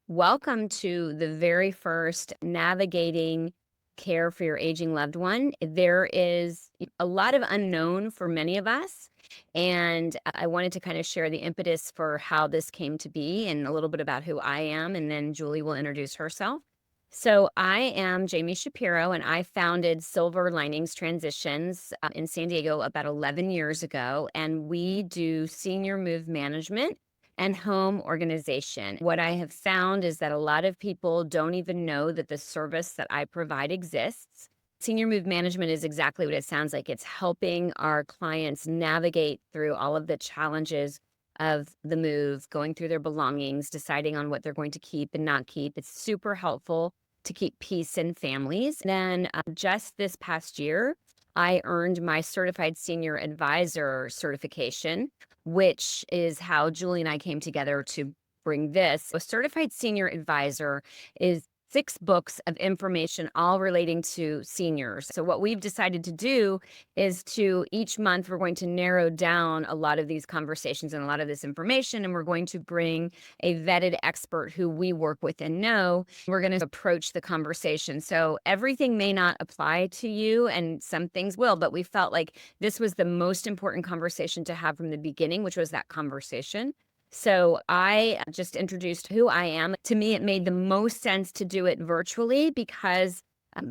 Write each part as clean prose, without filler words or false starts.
Welcome to the very first Navigating Care for Your Aging Loved One. There is a lot of unknown for many of us, and I wanted to kind of share the impetus for how this came to be and a little bit about who I am, and then Julie will introduce herself. So, I am Jami Shapiro, and I founded Silver Linings Transitions in San Diego about 11 years ago, and we do senior move management and home organization. What I have found is that a lot of people don't even know that the service that I provide exists. Senior move management is exactly what it sounds like. It's helping our clients navigate through all of the challenges of the move, going through their belongings, deciding on what they're going to keep and not keep. It's super helpful to keep peace in families. Then just this past year, I earned my certified senior advisor certification, which is how Julie and I came together to bring this. A certified senior advisor is 6 books of information, all relating to seniors. So, what we've decided to do is to each month, we're going to narrow down a lot of these conversations and a lot of this information, and we're going to bring a vetted expert who we work with and know. We're going to approach the conversation. So, everything may not apply to you, and some things will, but we felt like this was the most important conversation to have from the beginning, which was that conversation. So I just introduced who I am. To me, it made the most sense to do it virtually because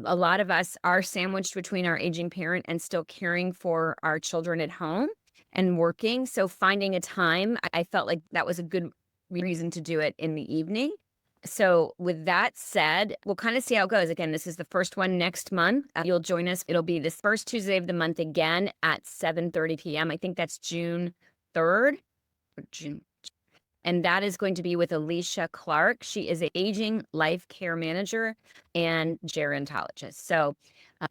a lot of us are sandwiched between our aging parent and still caring for our children at home and working. So finding a time, I felt like that was a good reason to do it in the evening. So with that said, we'll kind of see how it goes. Again, this is the first one next month. You'll join us. It'll be this first Tuesday of the month again at 7:30 p.m. I think that's June 3rd or June. And that is going to be with Alicia Clark. She is an aging life care manager and gerontologist. So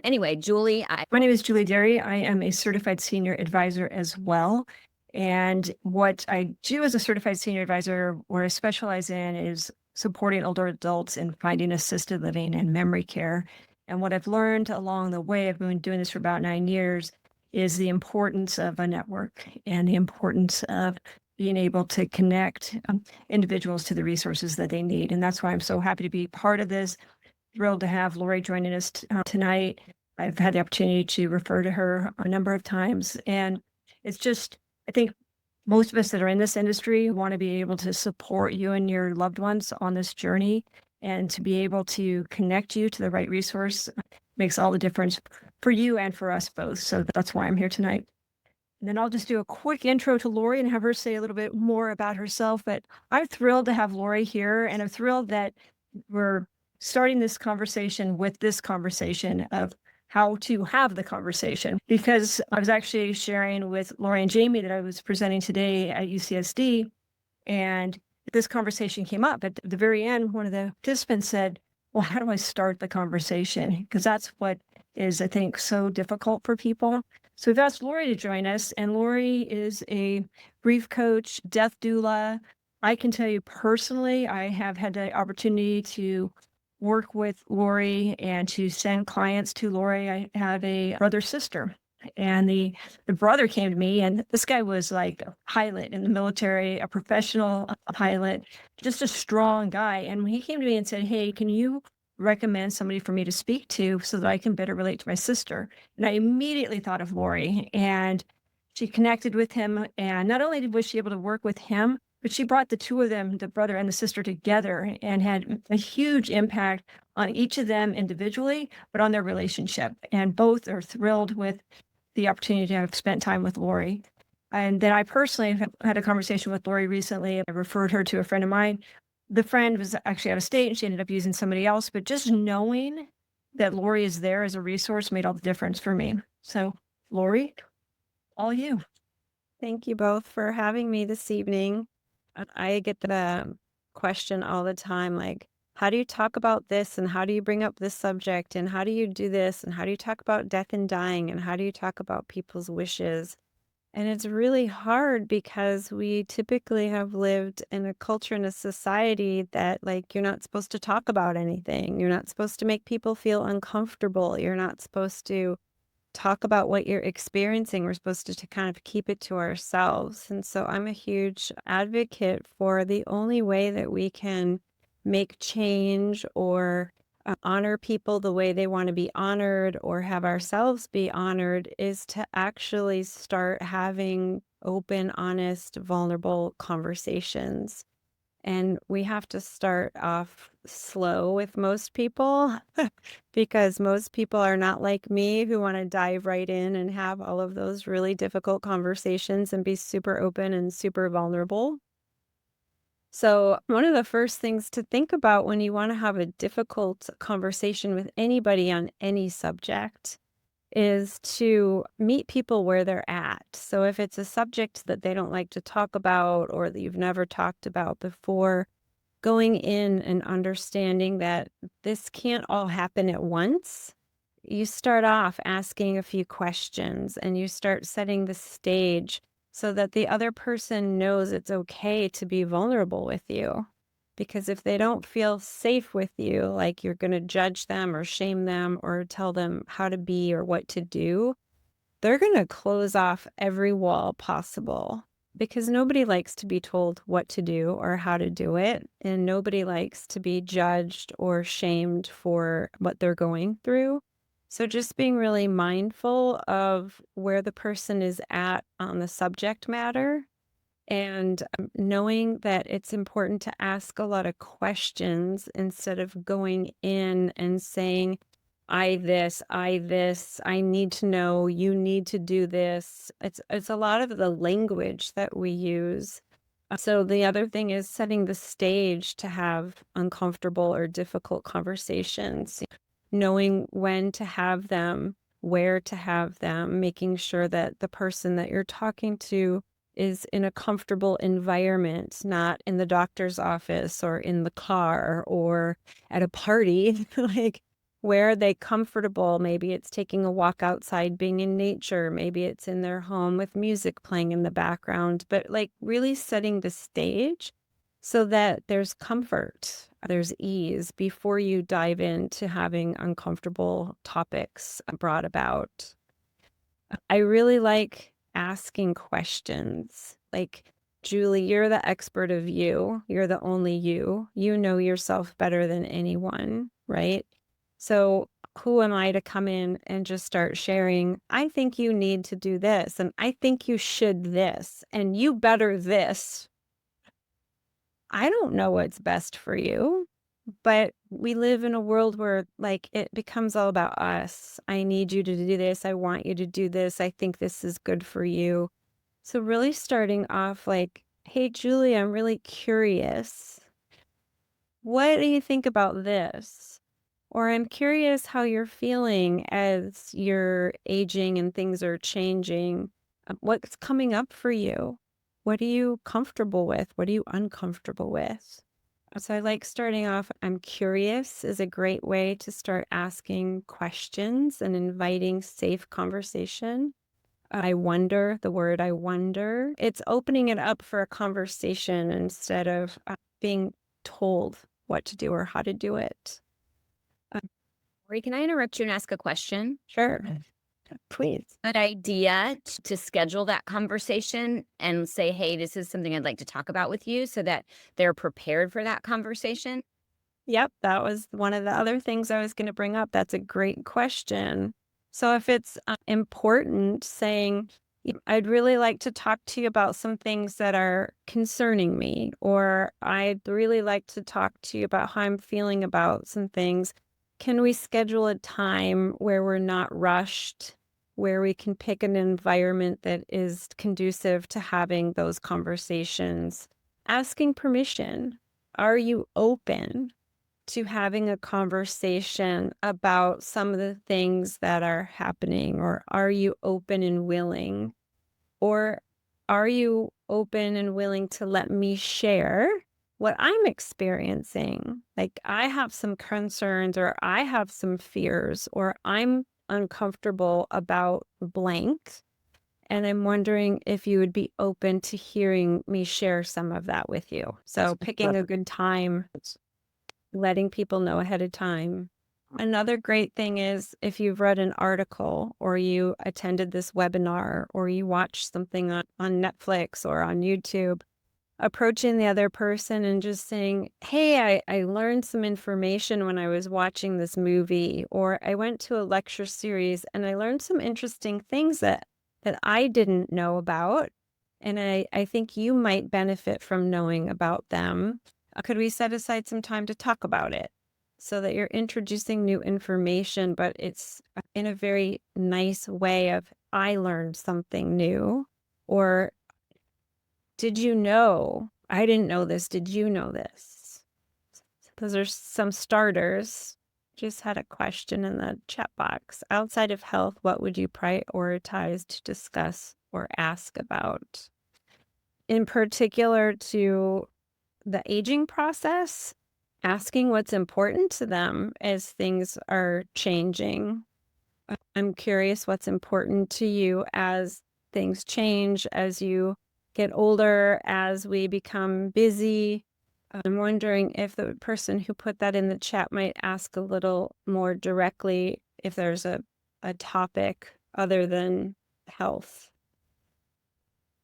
anyway, Julie, My name is Julie Derry. I am a certified senior advisor as well. And what I do as a certified senior advisor, where I specialize in, is supporting older adults in finding assisted living and memory care. And what I've learned along the way, I've been doing this for about 9 years, is the importance of a network and the importance of being able to connect individuals to the resources that they need. And that's why I'm so happy to be part of this. Thrilled to have Lori joining us tonight. I've had the opportunity to refer to her a number of times. And it's just, I think most of us that are in this industry want to be able to support you and your loved ones on this journey. And to be able to connect you to the right resource makes all the difference for you and for us both. So that's why I'm here tonight. And then I'll just do a quick intro to Lori and have her say a little bit more about herself. But I'm thrilled to have Lori here, and I'm thrilled that we're starting this conversation with this conversation of how to have the conversation. Because I was actually sharing with Lori and Jami that I was presenting today at UCSD, and this conversation came up. At the very end, one of the participants said, well, how do I start the conversation? Because that's what is, I think, so difficult for people. So we've asked Lori to join us, and Lori is a grief coach, death doula. I can tell you personally, I have had the opportunity to work with Lori and to send clients to Lori. I have a brother sister, and the brother came to me, and this guy was like a pilot in the military, a professional pilot, just a strong guy. And when he came to me and said, hey, can you recommend somebody for me to speak to so that I can better relate to my sister? And I immediately thought of Lori, and she connected with him. And not only was she able to work with him, but she brought the two of them, the brother and the sister, together and had a huge impact on each of them individually, but on their relationship. And both are thrilled with the opportunity to have spent time with Lori. And then I personally have had a conversation with Lori recently. I referred her to a friend of mine. The friend was actually out of state and she ended up using somebody else, but just knowing that Lori is there as a resource made all the difference for me. So, Lori, all you. Thank you both for having me this evening. I get the question all the time, like, how do you talk about this? And how do you bring up this subject? And how do you do this? And how do you talk about death and dying? And how do you talk about people's wishes? And it's really hard because we typically have lived in a culture and a society that, like, you're not supposed to talk about anything. You're not supposed to make people feel uncomfortable. You're not supposed to talk about what you're experiencing. We're supposed to kind of keep it to ourselves. And so I'm a huge advocate for the only way that we can make change or honor people the way they want to be honored or have ourselves be honored is to actually start having open, honest, vulnerable conversations. And we have to start off slow with most people because most people are not like me who want to dive right in and have all of those really difficult conversations and be super open and super vulnerable. So, one of the first things to think about when you want to have a difficult conversation with anybody on any subject is to meet people where they're at. So, if it's a subject that they don't like to talk about or that you've never talked about before, going in and understanding that this can't all happen at once. You start off asking a few questions and you start setting the stage so that the other person knows it's okay to be vulnerable with you. Because if they don't feel safe with you, like you're going to judge them or shame them or tell them how to be or what to do, they're going to close off every wall possible because nobody likes to be told what to do or how to do it. And nobody likes to be judged or shamed for what they're going through. So just being really mindful of where the person is at on the subject matter and knowing that it's important to ask a lot of questions instead of going in and saying, I need to know, you need to do this. It's a lot of the language that we use. So the other thing is setting the stage to have uncomfortable or difficult conversations, knowing when to have them, where to have them, making sure that the person that you're talking to is in a comfortable environment, not in the doctor's office or in the car or at a party. Like, where are they comfortable? Maybe it's taking a walk outside, being in nature. Maybe it's in their home with music playing in the background, but like really setting the stage so that there's comfort, there's ease before you dive into having uncomfortable topics brought about. I really like asking questions. Like, Julie, you're the expert of you. You're the only you. You know yourself better than anyone, right? So, who am I to come in and just start sharing? I think you need to do this, and I think you should this, and you better this. I don't know what's best for you. But we live in a world where, like, it becomes all about us. I need you to do this. I want you to do this. I think this is good for you. So, really starting off like, hey, Julie, I'm really curious. What do you think about this? Or I'm curious how you're feeling as you're aging and things are changing. What's coming up for you? What are you comfortable with? What are you uncomfortable with? So I like starting off, I'm curious is a great way to start asking questions and inviting safe conversation. I wonder, the word I wonder, it's opening it up for a conversation instead of being told what to do or how to do it. Lori, can I interrupt you and ask a question? Sure, please. Good idea to schedule that conversation and say, hey, this is something I'd like to talk about with you so that they're prepared for that conversation. Yep, that was one of the other things I was going to bring up. That's a great question. So if it's important, saying, I'd really like to talk to you about some things that are concerning me, or I'd really like to talk to you about how I'm feeling about some things. Can we schedule a time where we're not rushed, where we can pick an environment that is conducive to having those conversations? Asking permission. Are you open to having a conversation about some of the things that are happening? Or are you open and willing? Or are you open and willing to let me share what I'm experiencing? Like, I have some concerns, or I have some fears, or I'm uncomfortable about blank. And I'm wondering if you would be open to hearing me share some of that with you. So, picking a good time, letting people know ahead of time. Another great thing is if you've read an article or you attended this webinar or you watched something on Netflix or on YouTube, approaching the other person and just saying, hey, I learned some information when I was watching this movie, or I went to a lecture series and I learned some interesting things that I didn't know about. And I think you might benefit from knowing about them. Could we set aside some time to talk about it so that you're introducing new information, but it's in a very nice way of, I learned something new, or did you know? I didn't know this. Did you know this? Those are some starters. Just had a question in the chat box. Outside of health, what would you prioritize to discuss or ask about? In particular to the aging process, asking what's important to them as things are changing. I'm curious what's important to you as things change, as you get older, as we become busy. I'm wondering if the person who put that in the chat might ask a little more directly if there's a topic other than health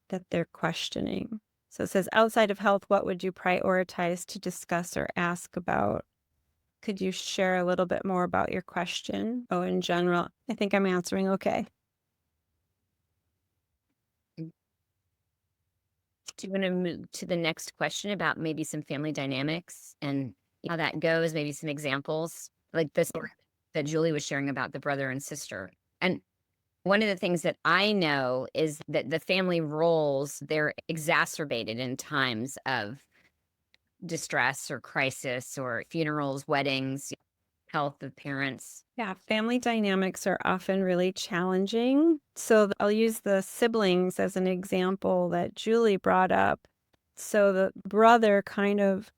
that they're questioning. So it says, outside of health, what would you prioritize to discuss or ask about? Could you share a little bit more about your question? Oh, in general, I think I'm answering okay. Do you want to move to the next question about maybe some family dynamics and how that goes? Maybe some examples like this that Julie was sharing about the brother and sister. And one of the things that I know is that the family roles, they're exacerbated in times of distress or crisis or funerals, weddings, health of parents. Yeah, family dynamics are often really challenging. So I'll use the siblings as an example that Julie brought up. So the brother kind of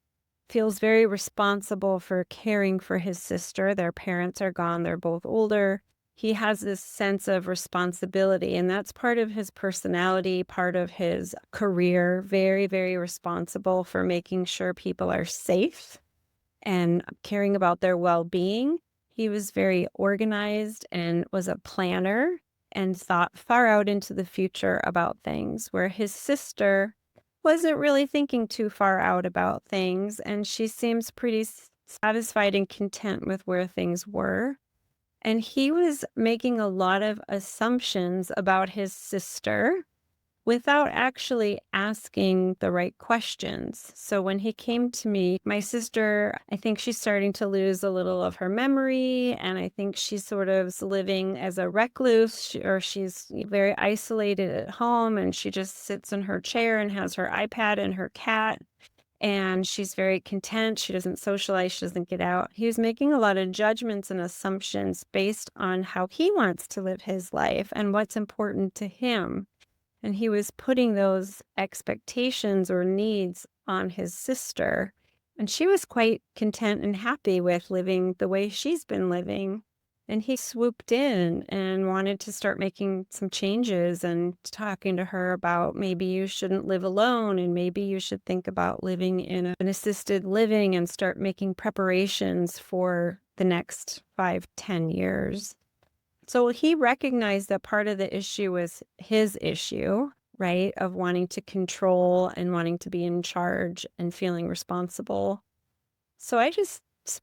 feels very responsible for caring for his sister. Their parents are gone, they're both older. He has this sense of responsibility, and that's part of his personality, part of his career. Very, very responsible for making sure people are safe and caring about their well-being. He was very organized and was a planner and thought far out into the future about things, where his sister wasn't really thinking too far out about things, and she seems pretty satisfied and content with where things were. And he was making a lot of assumptions about his sister without actually asking the right questions. So when he came to me, my sister, I think she's starting to lose a little of her memory. And I think she's sort of living as a recluse, or she's very isolated at home. And she just sits in her chair and has her iPad and her cat. And she's very content. She doesn't socialize. She doesn't get out. He was making a lot of judgments and assumptions based on how he wants to live his life and what's important to him. And he was putting those expectations or needs on his sister. And she was quite content and happy with living the way she's been living. And he swooped in and wanted to start making some changes and talking to her about maybe you shouldn't live alone and maybe you should think about living in an assisted living and start making preparations for the next 5-10 years. So he recognized that part of the issue was his issue, right, of wanting to control and wanting to be in charge and feeling responsible. So I just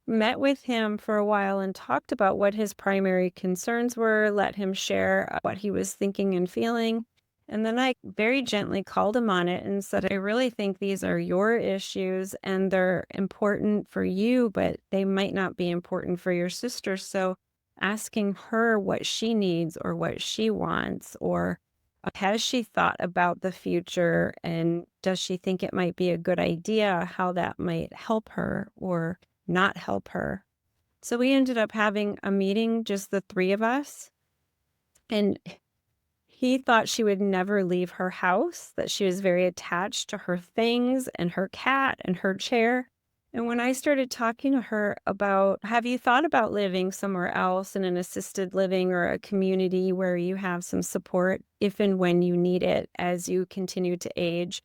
met with him for a while and talked about what his primary concerns were, let him share what he was thinking and feeling. And then I very gently called him on it and said, I really think these are your issues and they're important for you, but they might not be important for your sister. So asking her what she needs or what she wants, or has she thought about the future and does she think it might be a good idea, how that might help her or not help her. So we ended up having a meeting, just the three of us. And he thought she would never leave her house, that she was very attached to her things and her cat and her chair. And when I started talking to her about, have you thought about living somewhere else in an assisted living or a community where you have some support if and when you need it as you continue to age?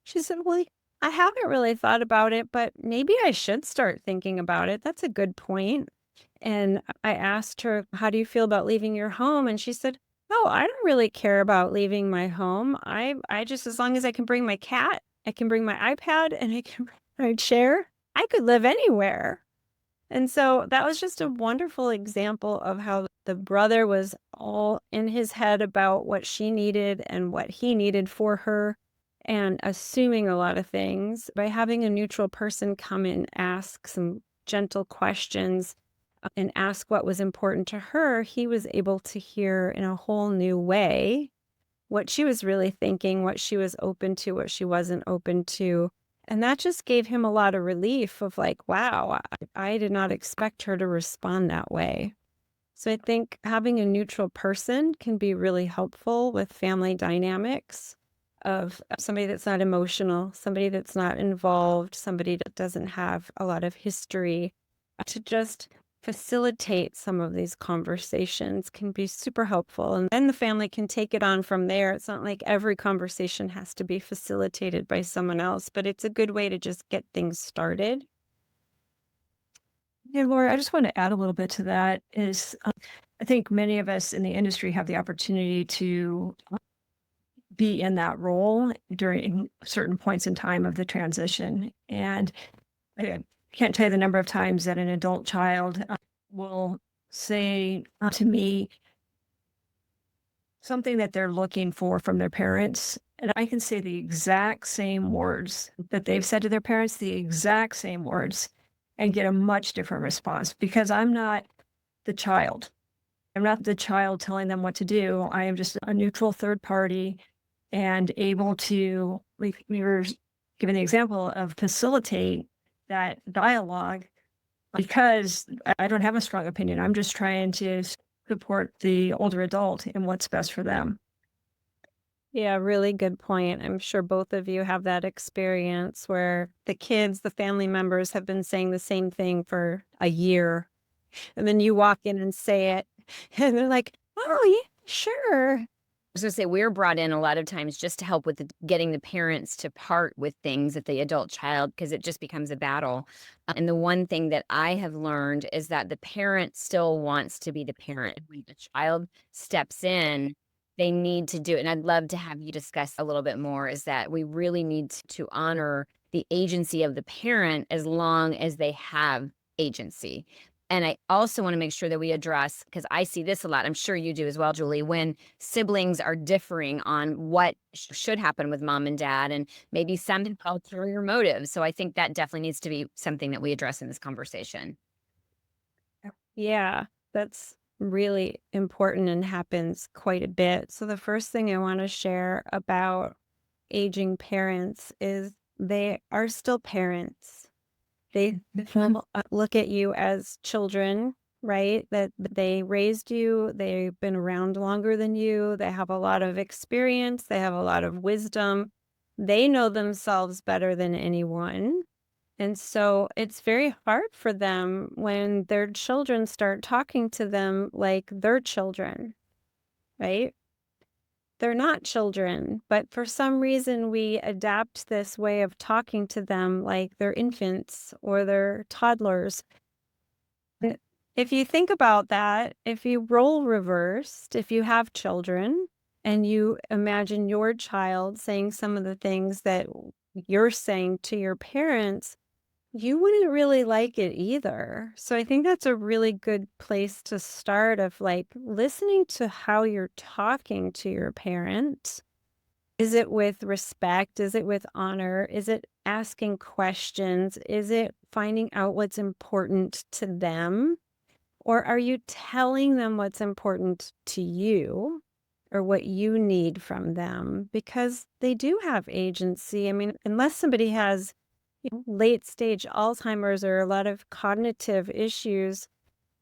She said, well, I haven't really thought about it, but maybe I should start thinking about it. That's a good point. And I asked her, how do you feel about leaving your home? And she said, oh, I don't really care about leaving my home. I just, as long as I can bring my cat I can bring my iPad and I can bring my chair. I could live anywhere. And so that was just a wonderful example of how the brother was all in his head about what she needed and what he needed for her and assuming a lot of things. By having a neutral person come and ask some gentle questions and ask what was important to her, he was able to hear in a whole new way what she was really thinking, what she was open to, what she wasn't open to. And that just gave him a lot of relief of like, wow, I did not expect her to respond that way. So I think having a neutral person can be really helpful with family dynamics of somebody that's not emotional, somebody that's not involved, somebody that doesn't have a lot of history to just facilitate some of these conversations can be super helpful. And then the family can take it on from there. It's not like every conversation has to be facilitated by someone else, but it's a good way to just get things started. Yeah, Laura, I just want to add a little bit to that is I think many of us in the industry have the opportunity to be in that role during certain points in time of the transition. And I can't tell you the number of times that an adult child will say to me something that they're looking for from their parents. And I can say the exact same words that they've said to their parents, the exact same words, and get a much different response because I'm not the child. I'm not the child telling them what to do. I am just a neutral third party and able to, like we were given the example of facilitate that dialogue because I don't have a strong opinion. I'm just trying to support the older adult in what's best for them. Yeah, really good point. I'm sure both of you have that experience where the kids, the family members have been saying the same thing for a year. And then you walk in and say it, and they're like, oh, yeah, sure. Was gonna say we're brought in a lot of times just to help with getting the parents to part with things at the adult child because it just becomes a battle. And the one thing that I have learned is that the parent still wants to be the parent. When the child steps in, they need to do it. And I'd love to have you discuss a little bit more is that we really need to honor the agency of the parent as long as they have agency. And I also want to make sure that we address, because I see this a lot, I'm sure you do as well, Julie, when siblings are differing on what should happen with mom and dad, and maybe some have ulterior motives. So I think that definitely needs to be something that we address in this conversation. Yeah, that's really important and happens quite a bit. So, the first thing I want to share about aging parents is they are still parents. They look at you as children, right? That they raised you, they've been around longer than you, they have a lot of experience, they have a lot of wisdom. They know themselves better than anyone. And so it's very hard for them when their children start talking to them like they're children, right? They're not children, but for some reason we adapt this way of talking to them like they're infants or they're toddlers. And if you think about that, if you role reversed, if you have children and you imagine your child saying some of the things that you're saying to your parents, you wouldn't really like it either. So I think that's a really good place to start of like listening to how you're talking to your parent. Is it with respect? Is it with honor? Is it asking questions? Is it finding out what's important to them? Or are you telling them what's important to you or what you need from them? Because they do have agency. I mean, unless somebody has late stage Alzheimer's or a lot of cognitive issues,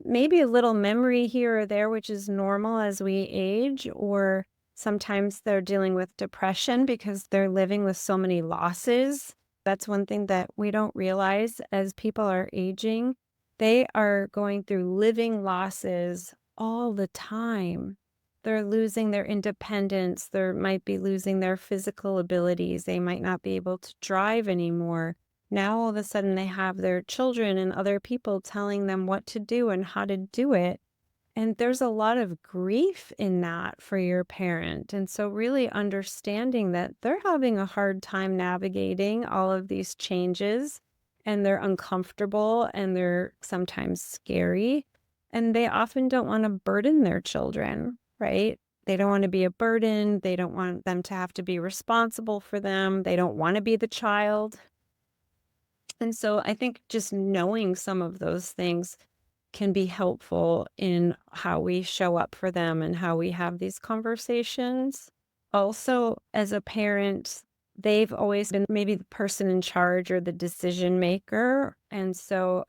maybe a little memory here or there, which is normal as we age, or sometimes they're dealing with depression because they're living with so many losses. That's one thing that we don't realize as people are aging. They are going through living losses all the time. They're losing their independence. They might be losing their physical abilities. They might not be able to drive anymore. Now, all of a sudden, they have their children and other people telling them what to do and how to do it. And there's a lot of grief in that for your parent. And so, really understanding that they're having a hard time navigating all of these changes and they're uncomfortable and they're sometimes scary. And they often don't want to burden their children, right? They don't want to be a burden. They don't want them to have to be responsible for them. They don't want to be the child. And so, I think just knowing some of those things can be helpful in how we show up for them and how we have these conversations. Also, as a parent, they've always been maybe the person in charge or the decision maker. And so,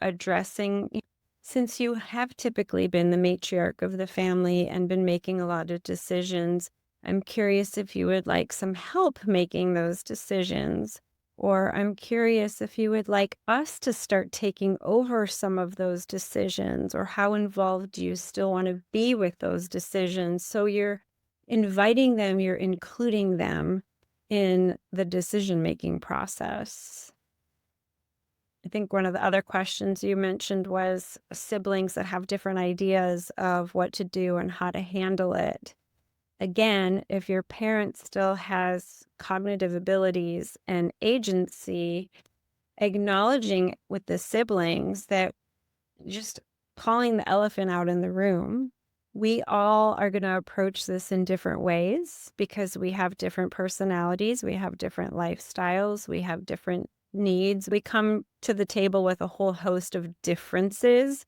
since you have typically been the matriarch of the family and been making a lot of decisions, I'm curious if you would like some help making those decisions. Or I'm curious if you would like us to start taking over some of those decisions, or how involved do you still want to be with those decisions? So you're inviting them, you're including them in the decision-making process. I think one of the other questions you mentioned was siblings that have different ideas of what to do and how to handle it. Again, if your parent still has cognitive abilities and agency, acknowledging with the siblings that just calling the elephant out in the room, we all are going to approach this in different ways because we have different personalities, we have different lifestyles, we have different needs. We come to the table with a whole host of differences.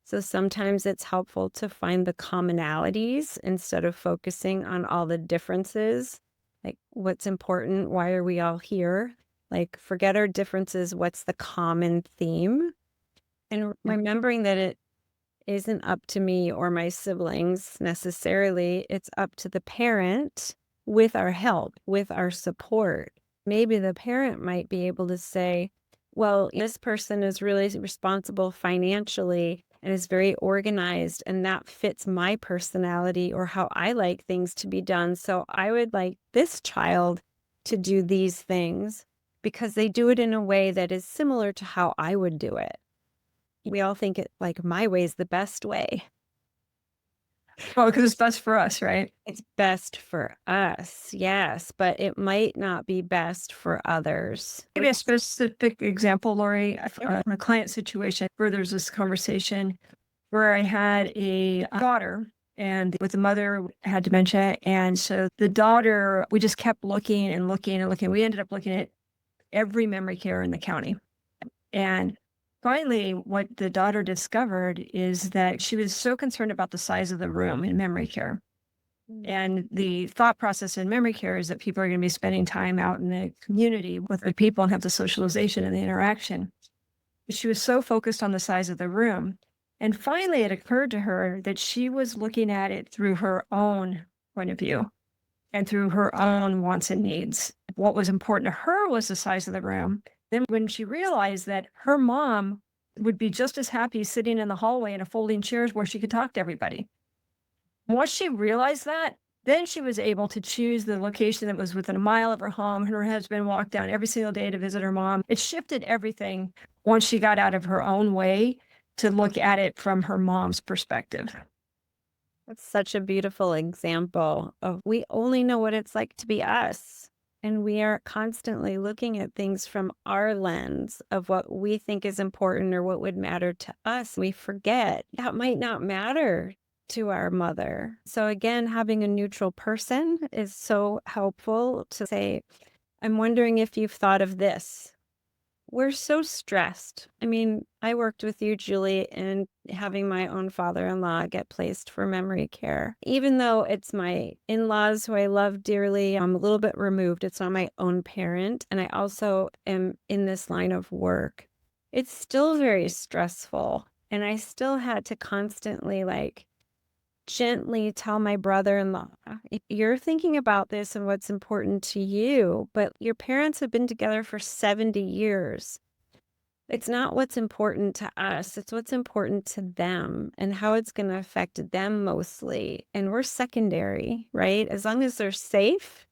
So sometimes it's helpful to find the commonalities instead of focusing on all the differences. Like, what's important? Why are we all here? Like, forget our differences. What's the common theme? And remembering that it isn't up to me or my siblings necessarily. It's up to the parent with our help, with our support. Maybe the parent might be able to say, well, this person is really responsible financially and is very organized, and that fits my personality or how I like things to be done. So I would like this child to do these things because they do it in a way that is similar to how I would do it. We all think it like my way is the best way. Well, because it's best for us, right? It's best for us, yes, but it might not be best for others. Give me a specific example, Lori, from a client situation where there's this conversation where I had a daughter and with the mother had dementia. And so the daughter, we just kept looking and looking and looking. We ended up looking at every memory care in the county. And finally, what the daughter discovered is that she was so concerned about the size of the room in memory care. And the thought process in memory care is that people are going to be spending time out in the community with the people and have the socialization and the interaction. But she was so focused on the size of the room. And finally, it occurred to her that she was looking at it through her own point of view and through her own wants and needs. What was important to her was the size of the room. Then when she realized that her mom would be just as happy sitting in the hallway in a folding chairs where she could talk to everybody. Once she realized that, then she was able to choose the location that was within a mile of her home. Her husband walked down every single day to visit her mom. It shifted everything once she got out of her own way to look at it from her mom's perspective. That's such a beautiful example of we only know what it's like to be us. And we are constantly looking at things from our lens of what we think is important or what would matter to us. We forget that might not matter to our mother. So again, having a neutral person is so helpful to say, I'm wondering if you've thought of this. We're so stressed. I mean, I worked with you, Julie, in having my own father-in-law get placed for memory care. Even though it's my in-laws who I love dearly, I'm a little bit removed. It's not my own parent. And I also am in this line of work. It's still very stressful. And I still had to constantly gently tell my brother-in-law, you're thinking about this and what's important to you, but your parents have been together for 70 years. It's not what's important to us. It's what's important to them and how it's going to affect them mostly. And we're secondary, right? As long as they're safe,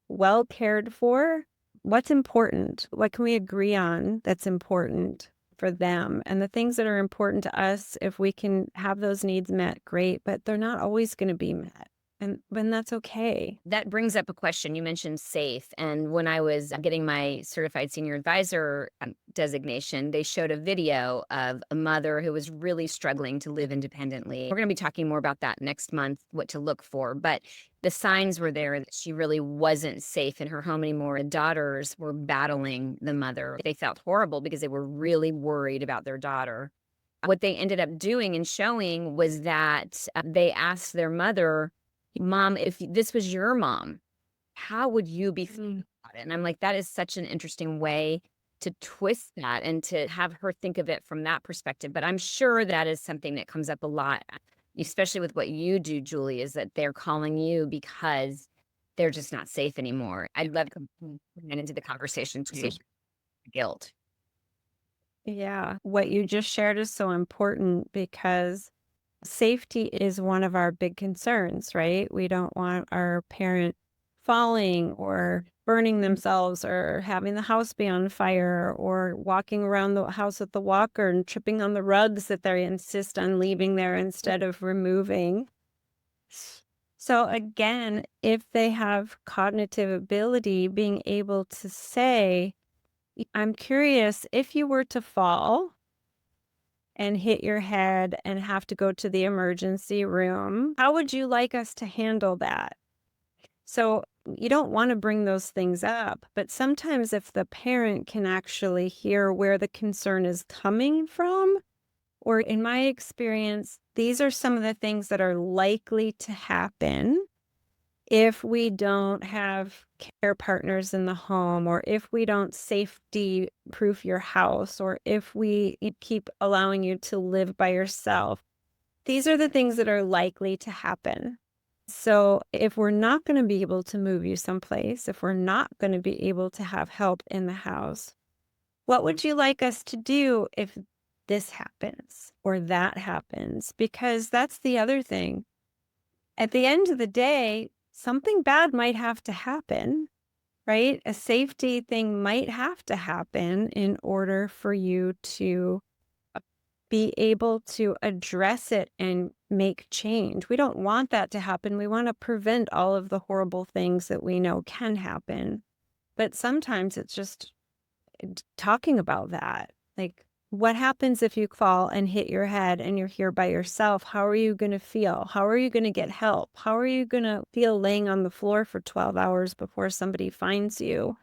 well cared for, what's important? What can we agree on that's important for them. And the things that are important to us, if we can have those needs met, great, but they're not always going to be met. And when that's okay. That brings up a question. You mentioned safe. And when I was getting my certified senior advisor designation, they showed a video of a mother who was really struggling to live independently. We're going to be talking more about that next month, what to look for. But the signs were there that she really wasn't safe in her home anymore. The daughters were battling the mother. They felt horrible because they were really worried about their daughter. What they ended up doing and showing was that they asked their mother, Mom, if this was your mom, how would you be feeling about it? And I'm like, that is such an interesting way to twist that and to have her think of it from that perspective. But I'm sure that is something that comes up a lot, especially with what you do, Julie, is that they're calling you because they're just not safe anymore. I'd love to bring that into the conversation too. Guilt. Yeah. What you just shared is so important because safety is one of our big concerns, right? We don't want our parent falling or burning themselves or having the house be on fire or walking around the house with the walker and tripping on the rugs that they insist on leaving there instead of removing. So again, if they have cognitive ability, being able to say, I'm curious, if you were to fall and hit your head and have to go to the emergency room, how would you like us to handle that? So you don't want to bring those things up, but sometimes if the parent can actually hear where the concern is coming from, or in my experience, these are some of the things that are likely to happen if we don't have care partners in the home, or if we don't safety proof your house, or if we keep allowing you to live by yourself. These are the things that are likely to happen. So if we're not going to be able to move you someplace, if we're not going to be able to have help in the house, what would you like us to do if this happens or that happens? Because that's the other thing. At the end of the day, something bad might have to happen, right? A safety thing might have to happen in order for you to be able to address it and make change. We don't want that to happen. We want to prevent all of the horrible things that we know can happen. But sometimes it's just talking about that. Like, what happens if you fall and hit your head and you're here by yourself? How are you going to feel? How are you going to get help? How are you going to feel laying on the floor for 12 hours before somebody finds you?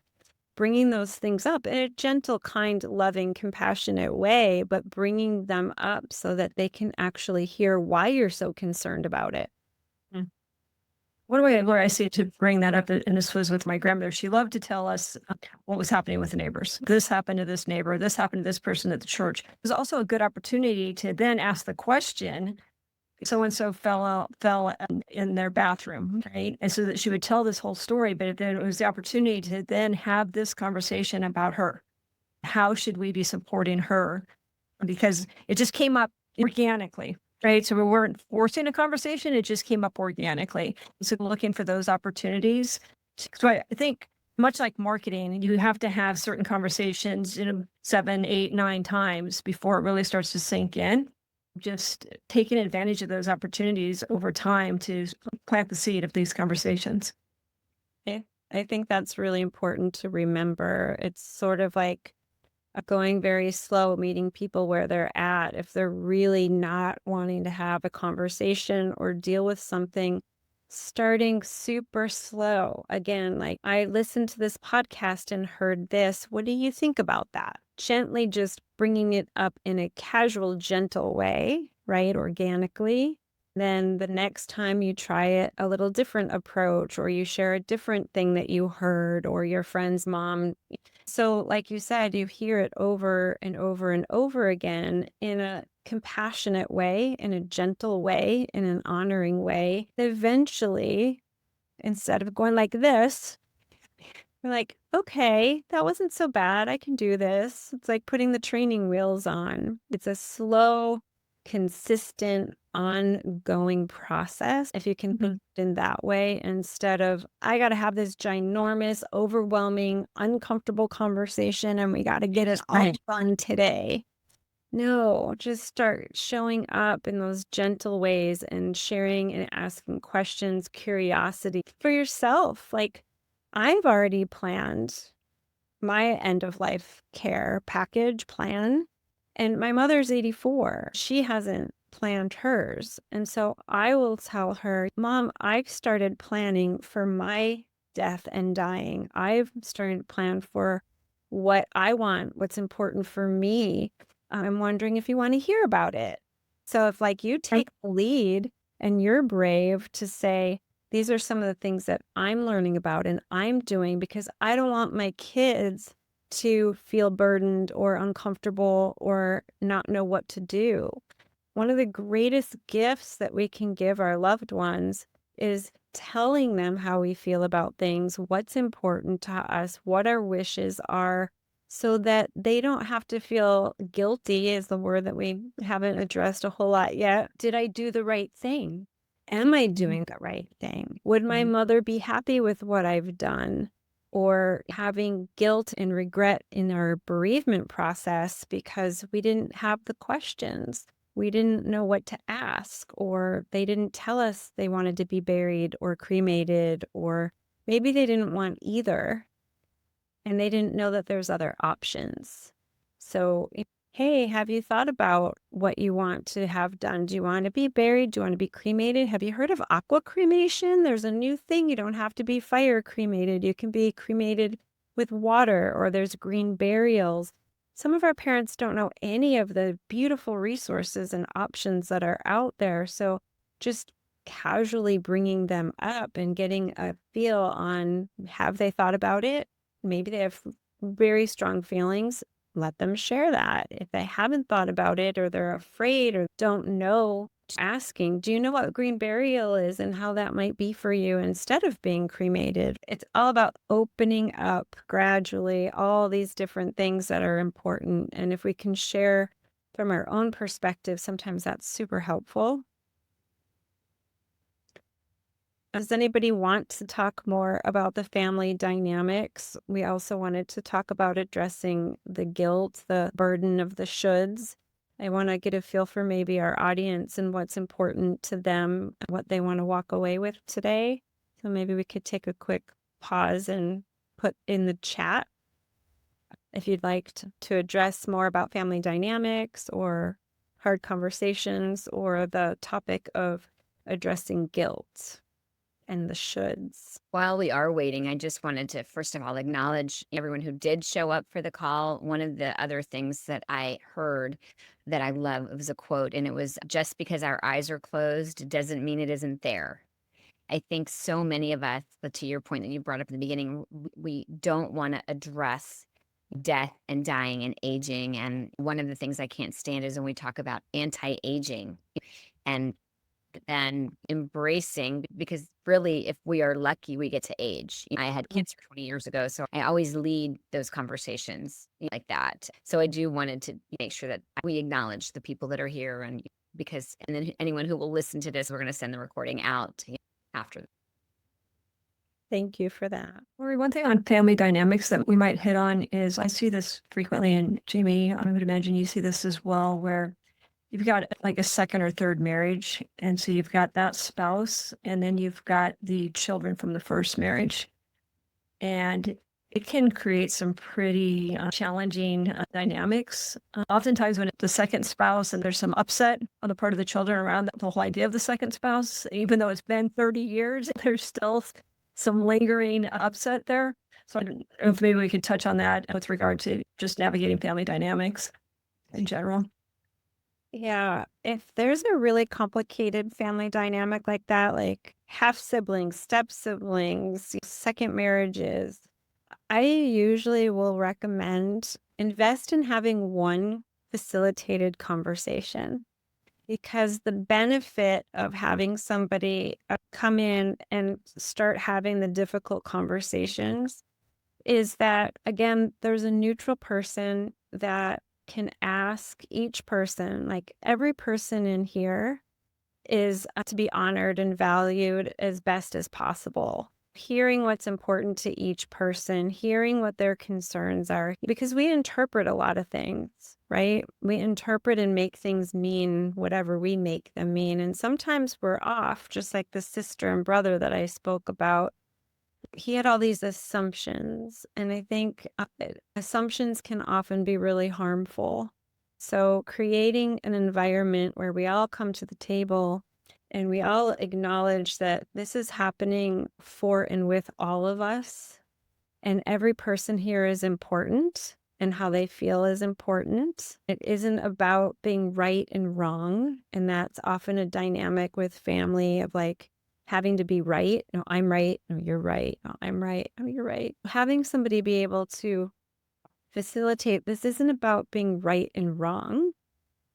Bringing those things up in a gentle, kind, loving, compassionate way, but bringing them up so that they can actually hear why you're so concerned about it. One way, Laura, I see to bring that up, and this was with my grandmother, she loved to tell us what was happening with the neighbors. This happened to this neighbor. This happened to this person at the church. It was also a good opportunity to then ask the question, so-and-so fell in their bathroom, right? And so that she would tell this whole story, but then it was the opportunity to then have this conversation about her. How should we be supporting her? Because it just came up organically. Right. So we weren't forcing a conversation. It just came up organically. So looking for those opportunities. So I think much like marketing, you have to have certain conversations, 7, 8, 9 times before it really starts to sink in. Just taking advantage of those opportunities over time to plant the seed of these conversations. I think that's really important to remember. It's sort of like going very slow, meeting people where they're at. If they're really not wanting to have a conversation or deal with something, starting super slow. Again, like, I listened to this podcast and heard this. What do you think about that? Gently just bringing it up in a casual, gentle way, right? Organically. Then the next time you try it, a little different approach, or you share a different thing that you heard, or your friend's mom. So like you said, you hear it over and over and over again in a compassionate way, in a gentle way, in an honoring way. Eventually, instead of going like this, you're like, okay, that wasn't so bad. I can do this. It's like putting the training wheels on. It's a slow, consistent, ongoing process. If you can think in that way, instead of, I got to have this ginormous, overwhelming, uncomfortable conversation and we got to get it all done today. No, just start showing up in those gentle ways and sharing and asking questions, curiosity for yourself. Like, I've already planned my end of life care package plan, and my mother's 84. She hasn't planned hers. And so I will tell her, Mom, I've started planning for my death and dying. I've started to plan for what I want, what's important for me. I'm wondering if you want to hear about it. So if like you take the lead and you're brave to say, these are some of the things that I'm learning about and I'm doing because I don't want my kids to feel burdened or uncomfortable or not know what to do. One of the greatest gifts that we can give our loved ones is telling them how we feel about things, what's important to us, what our wishes are, so that they don't have to feel guilty, is the word that we haven't addressed a whole lot yet. Did I do the right thing? Am I doing the right thing? Would my mother be happy with what I've done? Or having guilt and regret in our bereavement process because we didn't have the questions. We didn't know what to ask, or they didn't tell us they wanted to be buried or cremated, or maybe they didn't want either and they didn't know that there's other options. So, hey, have you thought about what you want to have done? Do you want to be buried? Do you want to be cremated? Have you heard of aqua cremation? There's a new thing. You don't have to be fire cremated. You can be cremated with water, or there's green burials. Some of our parents don't know any of the beautiful resources and options that are out there. So, just casually bringing them up and getting a feel on, have they thought about it? Maybe they have very strong feelings. Let them share that. If they haven't thought about it or they're afraid or don't know, asking, do you know what green burial is and how that might be for you instead of being cremated? It's all about opening up gradually all these different things that are important. And if we can share from our own perspective, sometimes that's super helpful. Does anybody want to talk more about the family dynamics? We also wanted to talk about addressing the guilt, the burden of the shoulds. I want to get a feel for maybe our audience and what's important to them, what they want to walk away with today. So maybe we could take a quick pause and put in the chat if you'd like to address more about family dynamics or hard conversations or the topic of addressing guilt and the shoulds. While we are waiting, I just wanted to, first of all, acknowledge everyone who did show up for the call. One of the other things that I heard that I love was a quote, and it was, just because our eyes are closed doesn't mean it isn't there. I think so many of us, but to your point that you brought up in the beginning, we don't want to address death and dying and aging. And one of the things I can't stand is when we talk about anti-aging and then embracing, because really, if we are lucky, we get to age. I had cancer 20 years ago, so I always lead those conversations like that. So I do wanted to make sure that we acknowledge the people that are here, and because, and then anyone who will listen to this, we're going to send the recording out after. Thank you for that. Lori, one thing on family dynamics that we might hit on is I see this frequently, and Jami, I would imagine you see this as well, where you've got like a second or third marriage. And so you've got that spouse, and then you've got the children from the first marriage. And it can create some pretty challenging dynamics. Oftentimes, when it's the second spouse and there's some upset on the part of the children around the whole idea of the second spouse, even though it's been 30 years, there's still some lingering upset there. So I don't know if maybe we could touch on that with regard to just navigating family dynamics in general. Yeah, if there's a really complicated family dynamic like that, like half siblings, step siblings, second marriages, I usually will recommend invest in having one facilitated conversation, because the benefit of having somebody come in and start having the difficult conversations is that, again, there's a neutral person that can ask each person, like every person in here is to be honored and valued as best as possible. hearing what's important to each person, hearing what their concerns are, because we interpret a lot of things, right? We interpret and make things mean whatever we make them mean. And sometimes we're off, just like the sister and brother that I spoke about. He had all these assumptions, and I think assumptions can often be really harmful. So, creating an environment where we all come to the table and we all acknowledge that this is happening for and with all of us, and every person here is important, and how they feel is important. It isn't about being right and wrong. And that's often a dynamic with family of like, having to be right. No, I'm right. No, you're right. No, I'm right. No, you're right. Having somebody be able to facilitate this isn't about being right and wrong.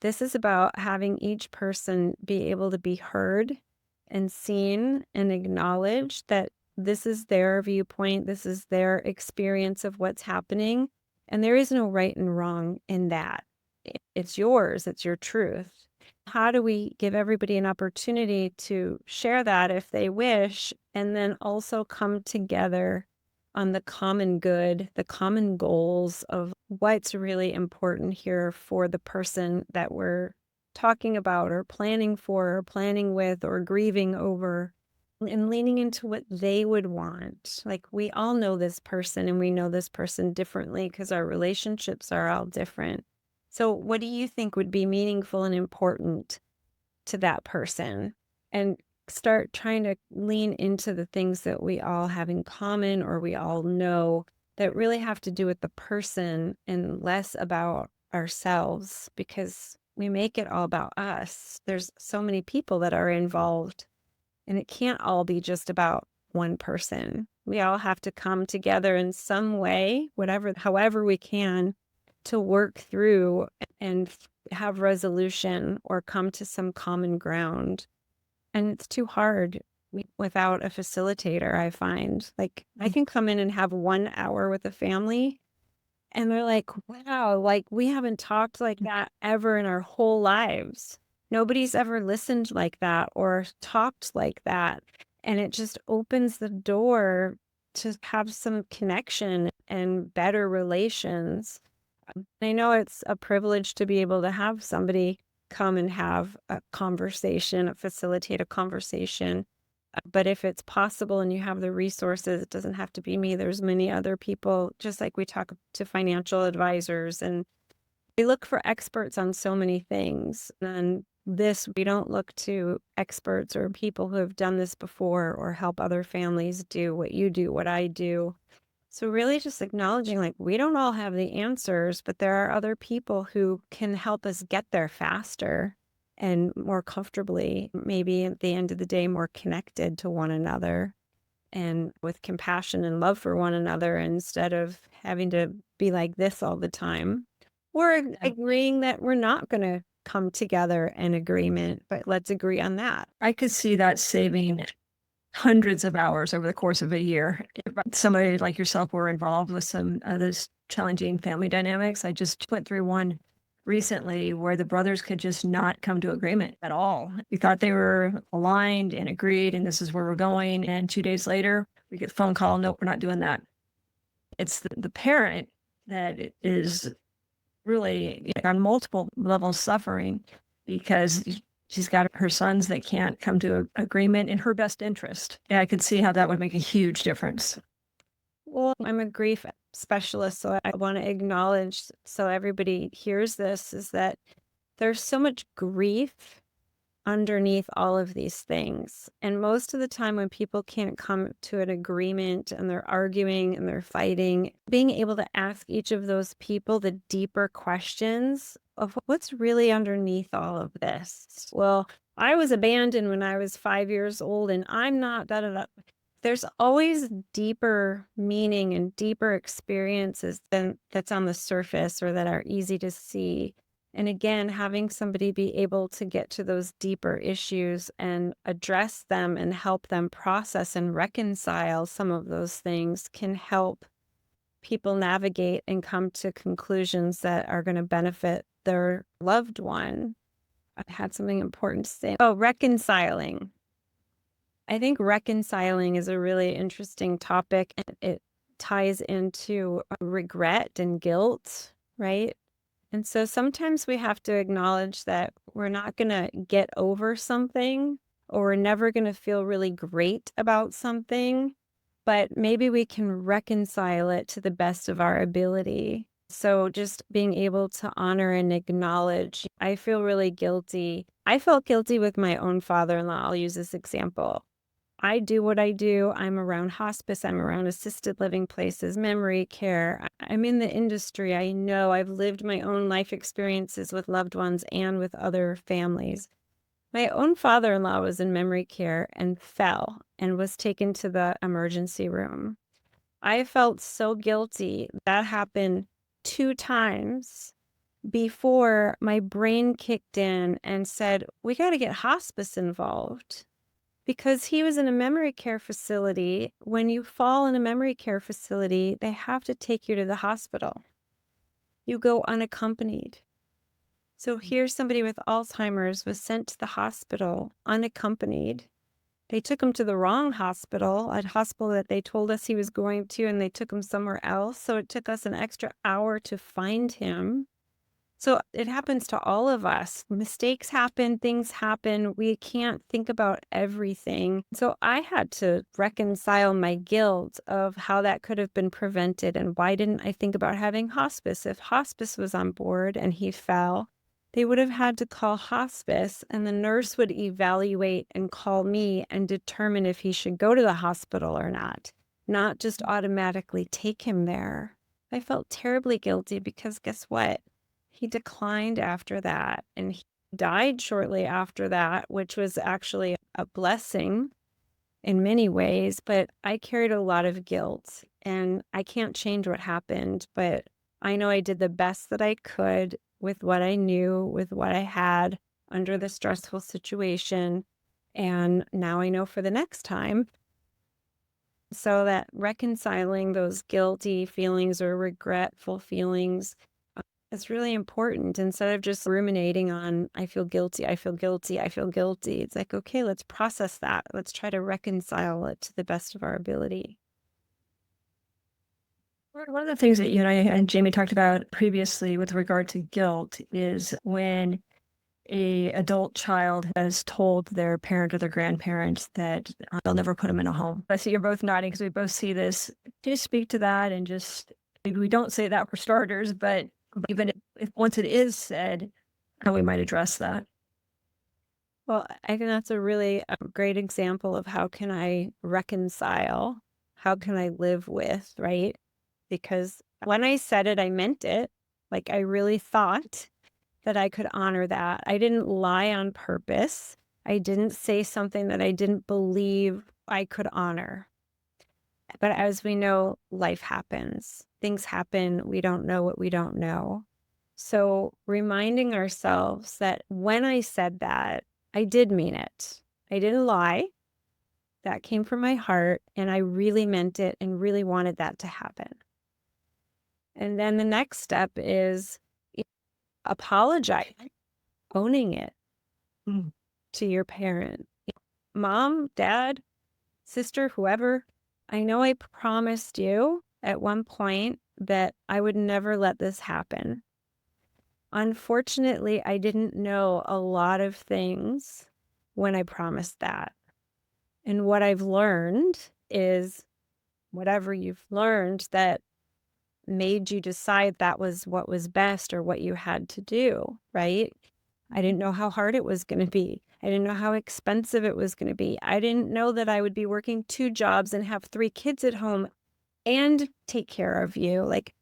This is about having each person be able to be heard and seen and acknowledged that this is their viewpoint, this is their experience of what's happening, and there is no right and wrong in that. It's yours, it's your truth. How do we give everybody an opportunity to share that if they wish, and then also come together on the common good, the common goals of what's really important here for the person that we're talking about or planning for or planning with or grieving over, and leaning into what they would want. Like, we all know this person and we know this person differently because our relationships are all different. So, what do you think would be meaningful and important to that person? And start trying to lean into the things that we all have in common or we all know that really have to do with the person and less about ourselves, because we make it all about us. There's so many people that are involved, and it can't all be just about one person. We all have to come together in some way, however we can, to work through and have resolution or come to some common ground. And it's too hard without a facilitator, I find. Like, I can come in and have 1 hour with a family, and they're like, wow, like, we haven't talked like that ever in our whole lives. Nobody's ever listened like that or talked like that. And it just opens the door to have some connection and better relations. I know it's a privilege to be able to have somebody come and have a conversation, facilitate a conversation. But if it's possible and you have the resources, it doesn't have to be me. There's many other people, just like we talk to financial advisors, and we look for experts on so many things. And we don't look to experts or people who have done this before or help other families do what you do, what I do. So really just acknowledging, like, we don't all have the answers, but there are other people who can help us get there faster and more comfortably, maybe at the end of the day, more connected to one another and with compassion and love for one another, instead of having to be like this all the time. Or agreeing that we're not going to come together in agreement, but let's agree on that. I could see that saving hundreds of hours over the course of a year. If somebody like yourself were involved with some of those challenging family dynamics. I just went through one recently where the brothers could just not come to agreement at all. We thought they were aligned and agreed, and this is where we're going. And 2 days later, we get a phone call. Nope, we're not doing that. It's the parent that is really on multiple levels suffering because she's got her sons that can't come to an agreement in her best interest. Yeah, I could see how that would make a huge difference. Well, I'm a grief specialist, so I want to acknowledge, so everybody hears this, is that there's so much grief underneath all of these things. And most of the time when people can't come to an agreement and they're arguing and they're fighting, being able to ask each of those people the deeper questions of what's really underneath all of this. Well, I was abandoned when I was 5 years old and I'm not da da da. There's always deeper meaning and deeper experiences than that's on the surface or that are easy to see. And again, having somebody be able to get to those deeper issues and address them and help them process and reconcile some of those things can help people navigate and come to conclusions that are going to benefit their loved one. I had something important to say. Oh, reconciling. I think reconciling is a really interesting topic, and it ties into regret and guilt, right? And so sometimes we have to acknowledge that we're not going to get over something, or we're never going to feel really great about something, but maybe we can reconcile it to the best of our ability. So just being able to honor and acknowledge, I feel really guilty. I felt guilty with my own father-in-law. I'll use this example. I do what I do. I'm around hospice. I'm around assisted living places, memory care. I'm in the industry. I know I've lived my own life experiences with loved ones and with other families. My own father-in-law was in memory care and fell and was taken to the emergency room. I felt so guilty. That happened 2 times before my brain kicked in and said, we got to get hospice involved. Because he was in a memory care facility. When you fall in a memory care facility, they have to take you to the hospital. You go unaccompanied. So here's somebody with Alzheimer's was sent to the hospital unaccompanied. They took him to the wrong hospital, a hospital that they told us he was going to, and they took him somewhere else. So it took us an extra hour to find him. So it happens to all of us. Mistakes happen, things happen. We can't think about everything. So I had to reconcile my guilt of how that could have been prevented and why didn't I think about having hospice? If hospice was on board and he fell, they would have had to call hospice and the nurse would evaluate and call me and determine if he should go to the hospital or not just automatically take him there. I felt terribly guilty because guess what? He declined after that, and he died shortly after that, which was actually a blessing in many ways, but I carried a lot of guilt, and I can't change what happened, but I know I did the best that I could with what I knew, with what I had under the stressful situation, and now I know for the next time. So that reconciling those guilty feelings or regretful feelings, it's really important. Instead of just ruminating on, I feel guilty, I feel guilty, I feel guilty. It's like, okay, let's process that. Let's try to reconcile it to the best of our ability. One of the things that you and I and Jamie talked about previously with regard to guilt is when a adult child has told their parent or their grandparent that they'll never put them in a home. I see you're both nodding because we both see this. Can you speak to that and just maybe we don't say that for starters, but even if once it is said, how we might address that? Well, I think that's a really great example of how can I reconcile? How can I live with, right? Because when I said it, I meant it. Like I really thought that I could honor that. I didn't lie on purpose. I didn't say something that I didn't believe I could honor. But as we know, life happens. Things happen. We don't know what we don't know. So reminding ourselves that when I said that, I did mean it. I didn't lie. That came from my heart, and I really meant it and really wanted that to happen. And then the next step is apologize, owning it to your parent. Mom, dad, sister, whoever, I know I promised you at one point that I would never let this happen. Unfortunately, I didn't know a lot of things when I promised that. And what I've learned is whatever you've learned that made you decide that was what was best or what you had to do, right? I didn't know how hard it was going to be. I didn't know how expensive it was going to be. I didn't know that I would be working 2 jobs and have 3 kids at home and take care of you. Like,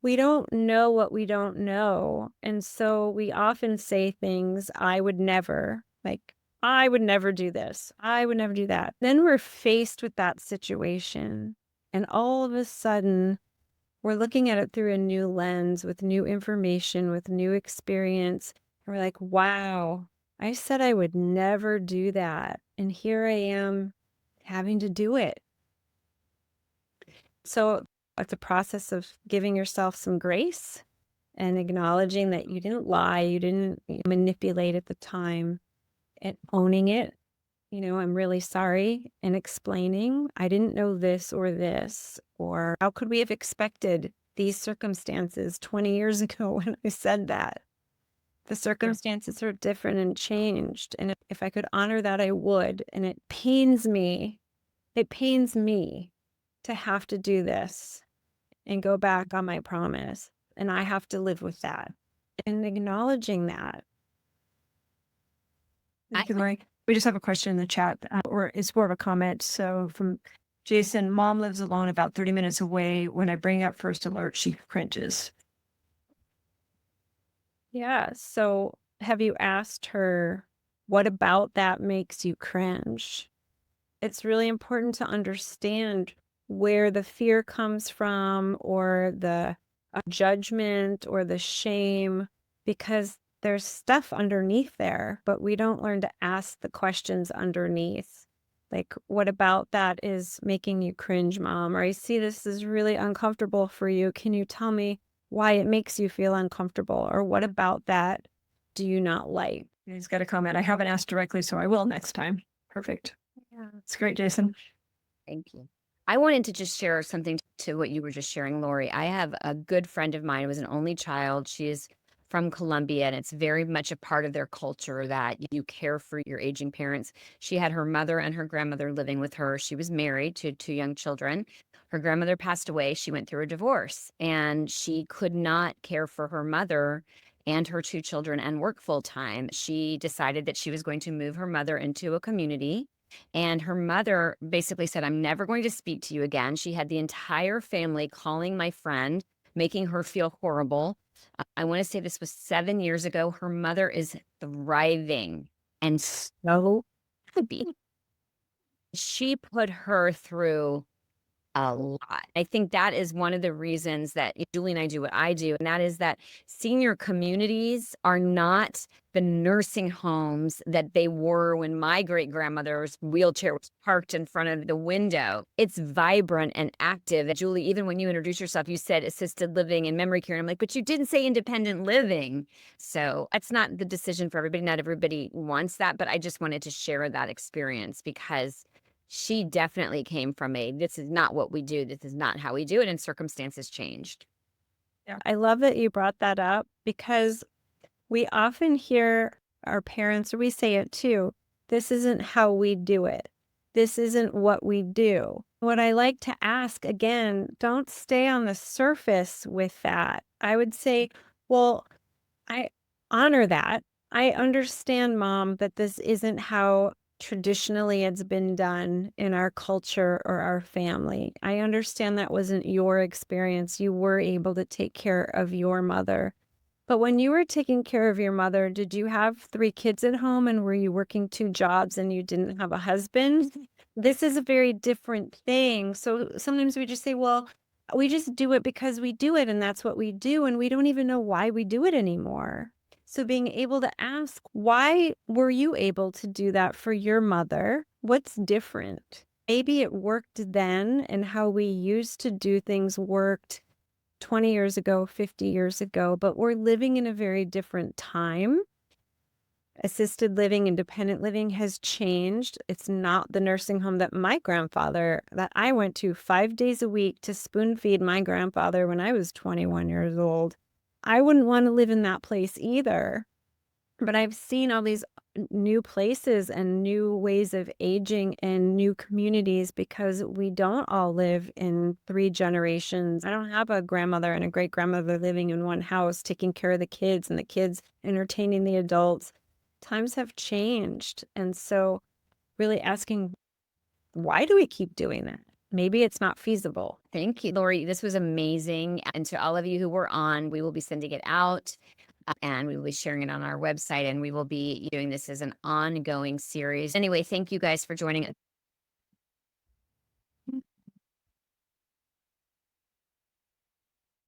we don't know what we don't know. And so we often say things, I would never, like, I would never do this. I would never do that. Then we're faced with that situation. And all of a sudden, we're looking at it through a new lens with new information, with new experience. And we're like, wow, I said I would never do that. And here I am having to do it. So it's a process of giving yourself some grace and acknowledging that you didn't lie, you didn't manipulate at the time, and owning it I'm really sorry, and explaining, I didn't know this or this, or how could we have expected these circumstances 20 years ago when I said that? The Sure. circumstances are different and changed. And if I could honor that, I would. And it pains me. It pains me to have to do this and go back on my promise. And I have to live with that and acknowledging that. I Thank you, Lori. We just have a question in the chat, or it's more of a comment. So from Jason, mom lives alone about 30 minutes away. When I bring up first alert, she cringes. Yeah. So have you asked her, what about that makes you cringe? It's really important to understand where the fear comes from or the judgment or the shame, because there's stuff underneath there, but we don't learn to ask the questions underneath. Like, what about that is making you cringe, mom? Or I see this is really uncomfortable for you. Can you tell me why it makes you feel uncomfortable? Or what about that do you not like? He's got a comment. I haven't asked directly, so I will next time. Perfect. Yeah. It's great, Jason. Thank you. I wanted to just share something to what you were just sharing, Lori. I have a good friend of mine who was an only child. She is from Colombia, and it's very much a part of their culture that you care for your aging parents. She had her mother and her grandmother living with her. She was married to two young children. Her grandmother passed away. She went through a divorce, and she could not care for her mother and her two children and work full time. She decided that she was going to move her mother into a community, and her mother basically said, I'm never going to speak to you again. She had the entire family calling my friend, making her feel horrible. I want to say this was 7 years ago. Her mother is thriving and so happy. She put her through a lot. I think that is one of the reasons that Julie and I do what I do, and that is that senior communities are not the nursing homes that they were when my great-grandmother's wheelchair was parked in front of the window. It's vibrant and active. And Julie, even when you introduced yourself, you said assisted living and memory care. And I'm like, but you didn't say independent living. So that's not the decision for everybody. Not everybody wants that, but I just wanted to share that experience because she definitely came from this is not what we do. This is not how we do it. And circumstances changed. Yeah. I love that you brought that up because we often hear our parents, or we say it too, this isn't how we do it. This isn't what we do. What I like to ask again, don't stay on the surface with that. I would say, well, I honor that. I understand, mom, that this isn't how traditionally it's been done in our culture or our family. I understand that wasn't your experience. You were able to take care of your mother. But when you were taking care of your mother, did you have 3 kids at home and were you working 2 jobs and you didn't have a husband? This is a very different thing. So sometimes we just say, well, we just do it because we do it and that's what we do. And we don't even know why we do it anymore. So being able to ask, why were you able to do that for your mother? What's different? Maybe it worked then and how we used to do things worked 20 years ago, 50 years ago, but we're living in a very different time. Assisted living, independent living has changed. It's not the nursing home that that I went to 5 days a week to spoon feed my grandfather when I was 21 years old. I wouldn't want to live in that place either. But I've seen all these new places and new ways of aging and new communities because we don't all live in 3 generations. I don't have a grandmother and a great grandmother living in one house, taking care of the kids and the kids entertaining the adults. Times have changed. And so really asking, why do we keep doing that? Maybe it's not feasible. Thank you, Lori. This was amazing. And to all of you who were on, we will be sending it out. And we will be sharing it on our website, and we will be doing this as an ongoing series. Anyway, thank you guys for joining us.